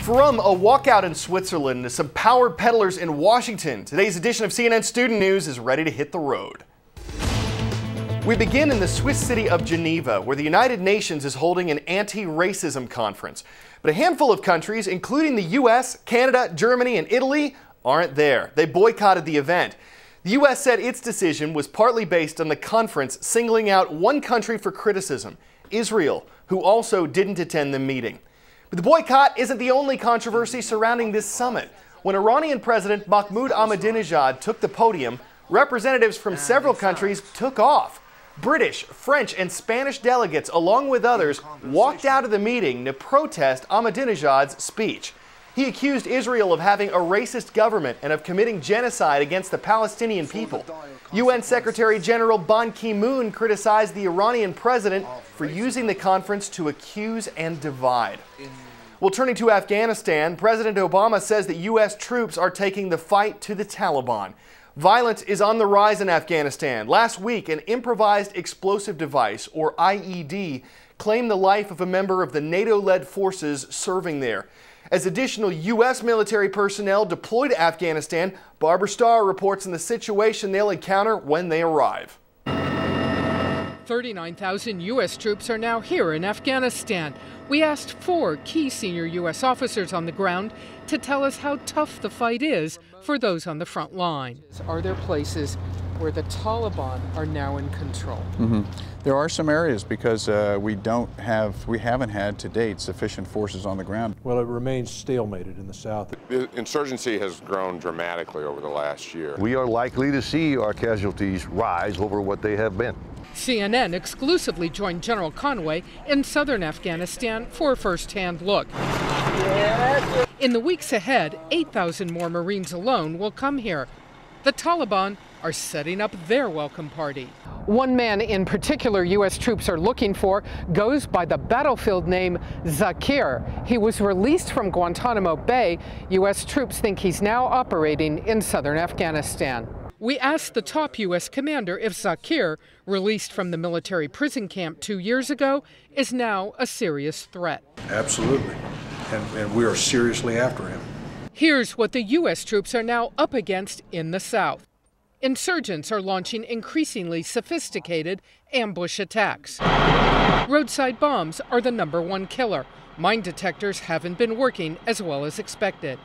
From a walkout in Switzerland to some power peddlers in Washington, today's edition of CNN Student News is ready to hit the road. We begin in the Swiss city of Geneva, where the United Nations is holding an anti-racism conference. But a handful of countries, including the U.S., Canada, Germany, and Italy, aren't there. They boycotted the event. The U.S. said its decision was partly based on the conference singling out one country for criticism, Israel, who also didn't attend the meeting. But the boycott isn't the only controversy surrounding this summit. When Iranian President Mahmoud Ahmadinejad took the podium, representatives from several countries took off. British, French, and Spanish delegates, along with others, walked out of the meeting to protest Ahmadinejad's speech. He accused Israel of having a racist government and of committing genocide against the Palestinian people. UN Secretary General Ban Ki-moon criticized the Iranian president for using the conference to accuse and divide. Well, turning to Afghanistan, President Obama says that U.S. troops are taking the fight to the Taliban. Violence is on the rise in Afghanistan. Last week, an improvised explosive device, or IED, claimed the life of a member of the NATO-led forces serving there. As additional U.S. military personnel deploy to Afghanistan, Barbara Starr reports on the situation they'll encounter when they arrive. 39,000 U.S. troops are now here in Afghanistan. We asked 4 key senior U.S. officers on the ground to tell us how tough the fight is for those on the front line. Are there places where the Taliban are now in control? There are some areas because we haven't had to date sufficient forces on the ground. Well, it remains stalemated in the south. The insurgency has grown dramatically over the last year. We are likely to see our casualties rise over what they have been. CNN exclusively joined General Conway in southern Afghanistan for a first-hand look. In the weeks ahead, 8,000 more Marines alone will come here. The Taliban are setting up their welcome party. One man in particular U.S. troops are looking for goes by the battlefield name Zakir. He was released from Guantanamo Bay. U.S. troops think he's now operating in southern Afghanistan. We asked the top U.S. commander if Zakir, released from the military prison camp 2 years ago, is now a serious threat. Absolutely, and we are seriously after him. Here's what the U.S. troops are now up against in the south. Insurgents are launching increasingly sophisticated ambush attacks. Roadside bombs are the #1 killer. Mine detectors haven't been working as well as expected.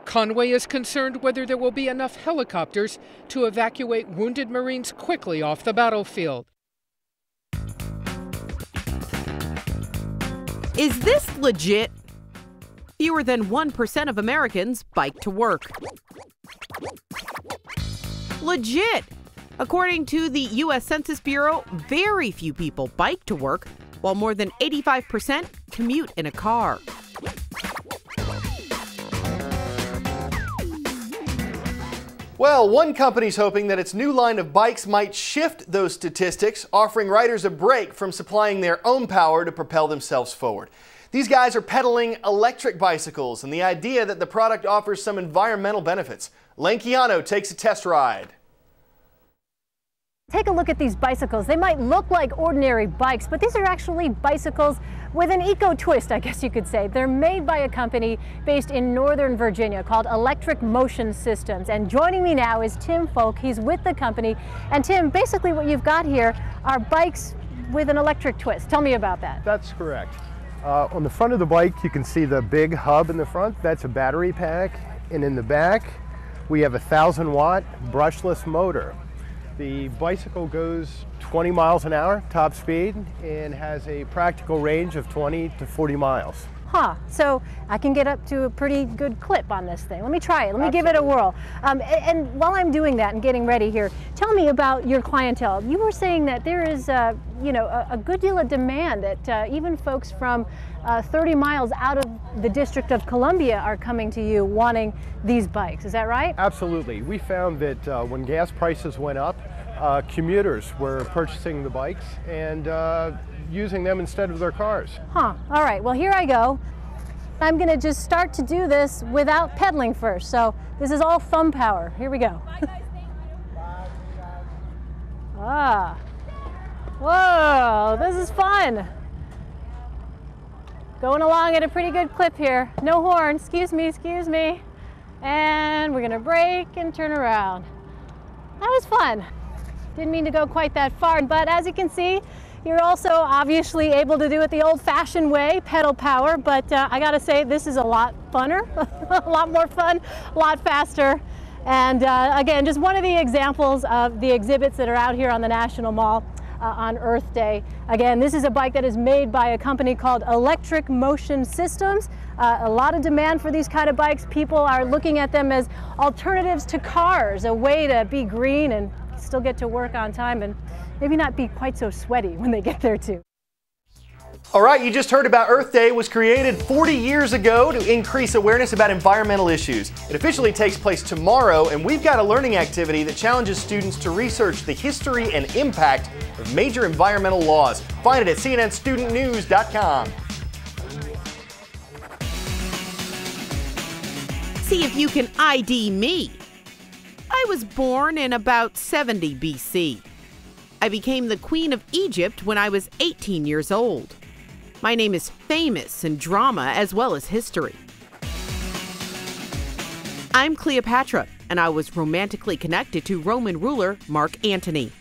Conway is concerned whether there will be enough helicopters to evacuate wounded Marines quickly off the battlefield. Is this legit? Fewer than 1% of Americans bike to work. Legit! According to the U.S. Census Bureau, very few people bike to work, while more than 85% commute in a car. Well, one company's hoping that its new line of bikes might shift those statistics, offering riders a break from supplying their own power to propel themselves forward. These guys are peddling electric bicycles, and the idea that the product offers some environmental benefits. Lane Keano takes a test ride. Take a look at these bicycles. They might look like ordinary bikes, but these are actually bicycles with an eco twist, I guess you could say. They're made by a company based in Northern Virginia called Electric Motion Systems. And joining me now is Tim Folk. He's with the company. And Tim, basically what you've got here are bikes with an electric twist. Tell me about that. That's correct. On the front of the bike, you can see the big hub in the front. That's a battery pack. And in the back, we have a 1,000-watt brushless motor. The bicycle goes 20 miles an hour, top speed, and has a practical range of 20 to 40 miles. Huh, so I can get up to a pretty good clip on this thing. Let me try it. Let me give it a whirl. And while I'm doing that and getting ready here, tell me about your clientele. You were saying that there is, a good deal of demand, that even folks from 30 miles out of the District of Columbia are coming to you wanting these bikes. Is that right? Absolutely. We found that when gas prices went up, commuters were purchasing the bikes and using them instead of their cars. Huh, all right, well here I go. I'm gonna just start to do this without pedaling first. So this is all thumb power. Here we go. Whoa, this is fun. Going along at a pretty good clip here. No horn, excuse me, excuse me. And we're gonna brake and turn around. That was fun. Didn't mean to go quite that far, but as you can see, you're also obviously able to do it the old-fashioned way, pedal power, but I gotta say, this is a lot funner, a lot more fun, a lot faster. And again, just one of the examples of the exhibits that are out here on the National Mall on Earth Day. Again, this is a bike that is made by a company called Electric Motion Systems. A lot of demand for these kind of bikes. People are looking at them as alternatives to cars, a way to be green and still get to work on time and maybe not be quite so sweaty when they get there too. All right, you just heard about Earth Day was created 40 years ago to increase awareness about environmental issues. It officially takes place tomorrow, and we've got a learning activity that challenges students to research the history and impact of major environmental laws. Find it at cnnstudentnews.com. See if you can ID me. I was born in about 70 BC. I became the Queen of Egypt when I was 18 years old. My name is famous in drama as well as history. I'm Cleopatra, and I was romantically connected to Roman ruler Mark Antony.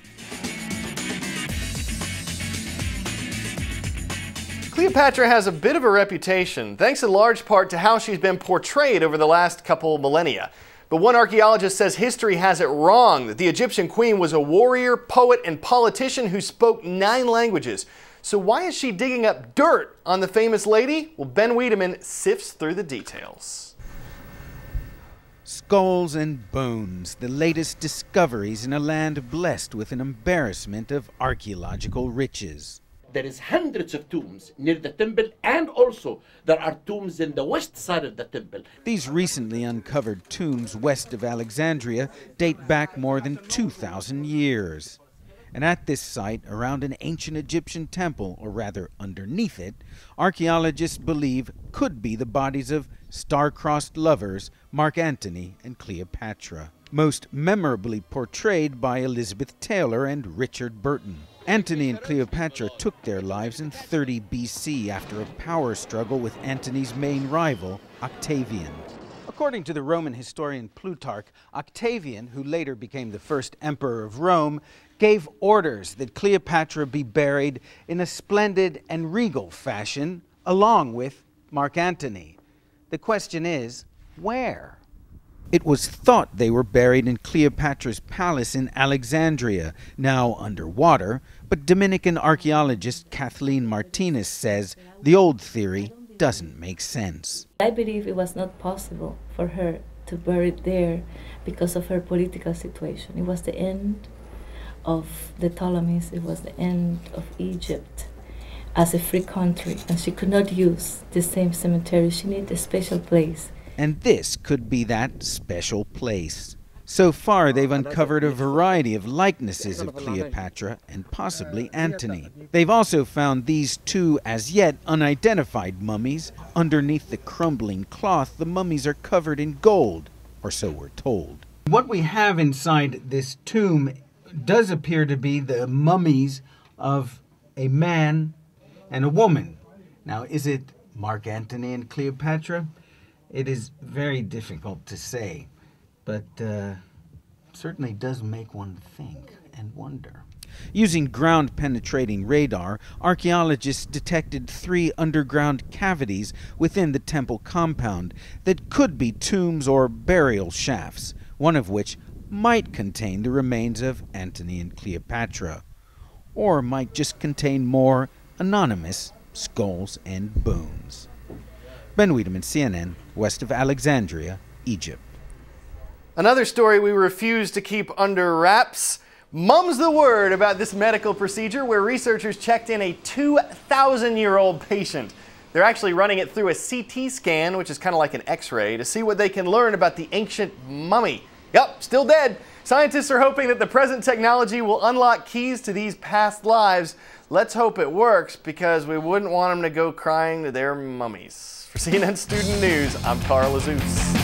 Cleopatra has a bit of a reputation, thanks in large part to how she's been portrayed over the last couple millennia. But one archaeologist says history has it wrong, that the Egyptian queen was a warrior, poet, and politician who spoke 9 languages. So why is she digging up dirt on the famous lady? Well, Ben Wiedemann sifts through the details. Skulls and bones, the latest discoveries in a land blessed with an embarrassment of archaeological riches. There is hundreds of tombs near the temple, and also there are tombs in the west side of the temple. These recently uncovered tombs west of Alexandria date back more than 2,000 years. And at this site, around an ancient Egyptian temple, or rather underneath it, archaeologists believe could be the bodies of star-crossed lovers Mark Antony and Cleopatra, most memorably portrayed by Elizabeth Taylor and Richard Burton. Antony and Cleopatra took their lives in 30 BC after a power struggle with Antony's main rival, Octavian. According to the Roman historian Plutarch, Octavian, who later became the first emperor of Rome, gave orders that Cleopatra be buried in a splendid and regal fashion, along with Mark Antony. The question is, where? It was thought they were buried in Cleopatra's palace in Alexandria, now underwater, but Dominican archaeologist Kathleen Martinez says the old theory doesn't make sense. I believe it was not possible for her to bury it there because of her political situation. It was the end of the Ptolemies, it was the end of Egypt as a free country, and she could not use the same cemetery. She needed a special place. And this could be that special place. So far, they've uncovered a variety of likenesses of Cleopatra and possibly Antony. They've also found these 2 as yet unidentified mummies. Underneath the crumbling cloth, the mummies are covered in gold, or so we're told. What we have inside this tomb does appear to be the mummies of a man and a woman. Now, is it Mark Antony and Cleopatra? It is very difficult to say, but certainly does make one think and wonder. Using ground-penetrating radar, archaeologists detected 3 underground cavities within the temple compound that could be tombs or burial shafts, one of which might contain the remains of Antony and Cleopatra, or might just contain more anonymous skulls and bones. Ben Wiedemann, CNN, west of Alexandria, Egypt. Another story we refuse to keep under wraps. Mum's the word about this medical procedure where researchers checked in a 2,000-year-old patient. They're actually running it through a CT scan, which is kind of like an X-ray, to see what they can learn about the ancient mummy. Yep, still dead. Scientists are hoping that the present technology will unlock keys to these past lives. Let's hope it works, because we wouldn't want them to go crying to their mummies. For CNN Student News, I'm Carl Azuz.